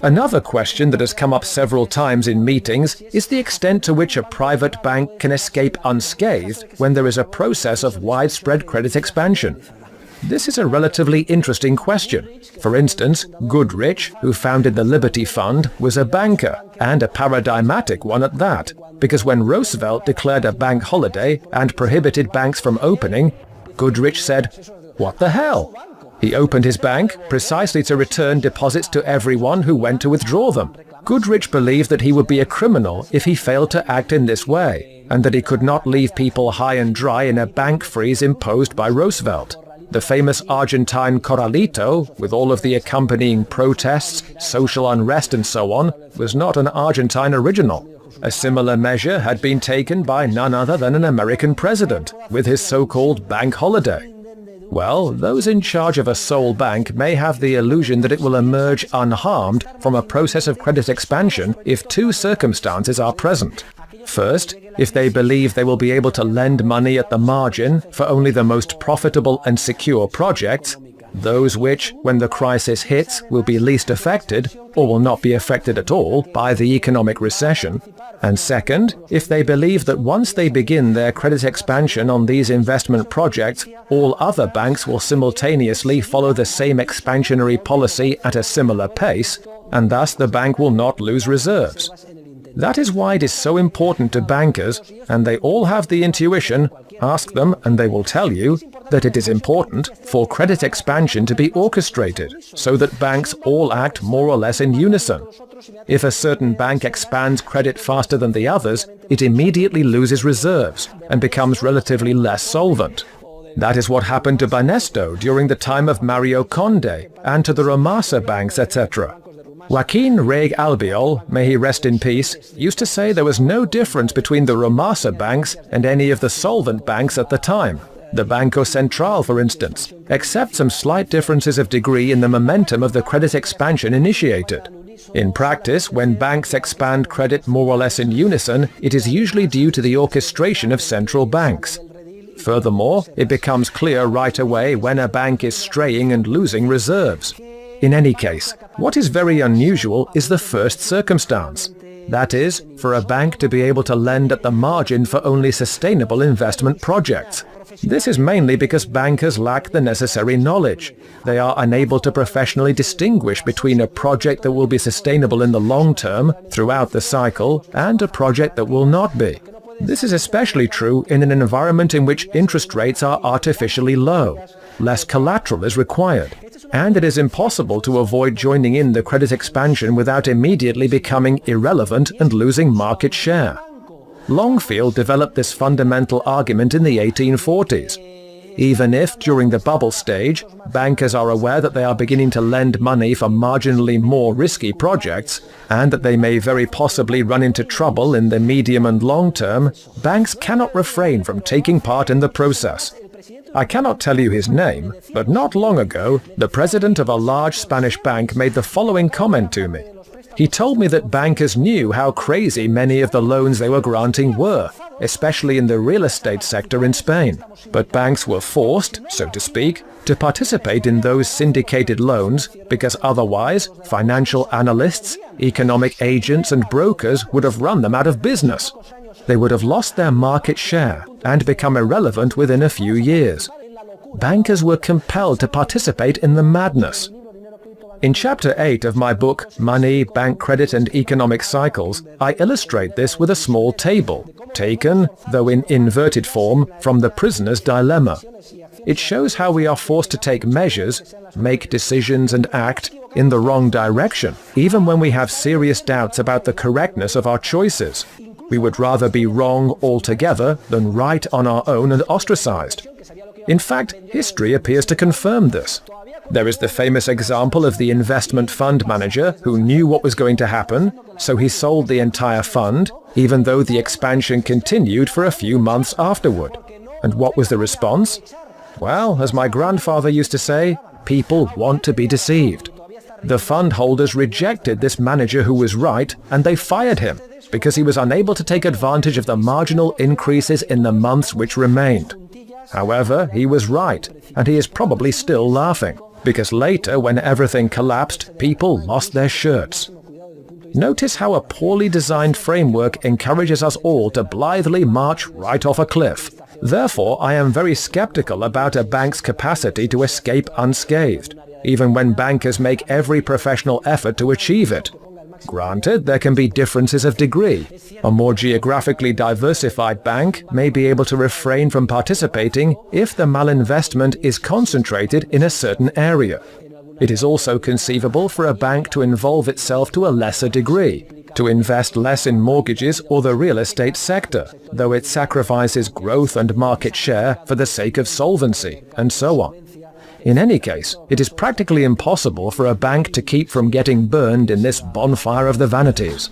Another question that has come up several times in meetings is the extent to which a private bank can escape unscathed when there is a process of widespread credit expansion. This is a relatively interesting question. For instance, Goodrich, who founded the Liberty Fund, was a banker, and a paradigmatic one at that, because when Roosevelt declared a bank holiday and prohibited banks from opening, Goodrich said, "What the hell?" He opened his bank precisely to return deposits to everyone who went to withdraw them. Goodrich believed that he would be a criminal if he failed to act in this way, and that he could not leave people high and dry in a bank freeze imposed by Roosevelt. The famous Argentine Corralito, with all of the accompanying protests, social unrest and so on, was not an Argentine original. A similar measure had been taken by none other than an American president, with his so-called bank holiday. Well, those in charge of a sole bank may have the illusion that it will emerge unharmed from a process of credit expansion if two circumstances are present. First, if they believe they will be able to lend money at the margin for only the most profitable and secure projects, those which, when the crisis hits, will be least affected, or will not be affected at all, by the economic recession. And second, if they believe that once they begin their credit expansion on these investment projects, all other banks will simultaneously follow the same expansionary policy at a similar pace, and thus the bank will not lose reserves. That is why it is so important to bankers, and they all have the intuition, ask them and they will tell you, that it is important for credit expansion to be orchestrated so that banks all act more or less in unison. If a certain bank expands credit faster than the others, it immediately loses reserves and becomes relatively less solvent. That is what happened to Banesto during the time of Mario Conde and to the Romasa banks, etc. Joaquin Reg Albiol, may he rest in peace, used to say there was no difference between the Romasa banks and any of the solvent banks at the time. The Banco Central, for instance, except some slight differences of degree in the momentum of the credit expansion initiated. In practice, when banks expand credit more or less in unison, it is usually due to the orchestration of central banks. Furthermore, it becomes clear right away when a bank is straying and losing reserves. In any case, what is very unusual is the first circumstance. That is, for a bank to be able to lend at the margin for only sustainable investment projects. This is mainly because bankers lack the necessary knowledge. They are unable to professionally distinguish between a project that will be sustainable in the long term, throughout the cycle, and a project that will not be. This is especially true in an environment in which interest rates are artificially low. Less collateral is required, and it is impossible to avoid joining in the credit expansion without immediately becoming irrelevant and losing market share. Longfield developed this fundamental argument in the 1840s. Even if, during the bubble stage, bankers are aware that they are beginning to lend money for marginally more risky projects, and that they may very possibly run into trouble in the medium and long term, banks cannot refrain from taking part in the process. I cannot tell you his name, but not long ago, the president of a large Spanish bank made the following comment to me. He told me that bankers knew how crazy many of the loans they were granting were, especially in the real estate sector in Spain. But banks were forced, so to speak, to participate in those syndicated loans because otherwise financial analysts, economic agents and brokers would have run them out of business. They would have lost their market share and become irrelevant within a few years. Bankers were compelled to participate in the madness. In Chapter 8 of my book, Money, Bank Credit and Economic Cycles, I illustrate this with a small table, taken, though in inverted form, from The Prisoner's Dilemma. It shows how we are forced to take measures, make decisions and act in the wrong direction, even when we have serious doubts about the correctness of our choices. We would rather be wrong altogether than right on our own and ostracized. In fact, history appears to confirm this. There is the famous example of the investment fund manager who knew what was going to happen, so he sold the entire fund, even though the expansion continued for a few months afterward. And what was the response? Well, as my grandfather used to say, people want to be deceived. The fund holders rejected this manager who was right, and they fired him, because he was unable to take advantage of the marginal increases in the months which remained. However, he was right, and he is probably still laughing. because later, when everything collapsed, people lost their shirts. Notice how a poorly designed framework encourages us all to blithely march right off a cliff. Therefore, I am very skeptical about a bank's capacity to escape unscathed, even when bankers make every professional effort to achieve it. Granted, there can be differences of degree. A more geographically diversified bank may be able to refrain from participating if the malinvestment is concentrated in a certain area. It is also conceivable for a bank to involve itself to a lesser degree, to invest less in mortgages or the real estate sector, though it sacrifices growth and market share for the sake of solvency, and so on. In any case, it is practically impossible for a bank to keep from getting burned in this bonfire of the vanities.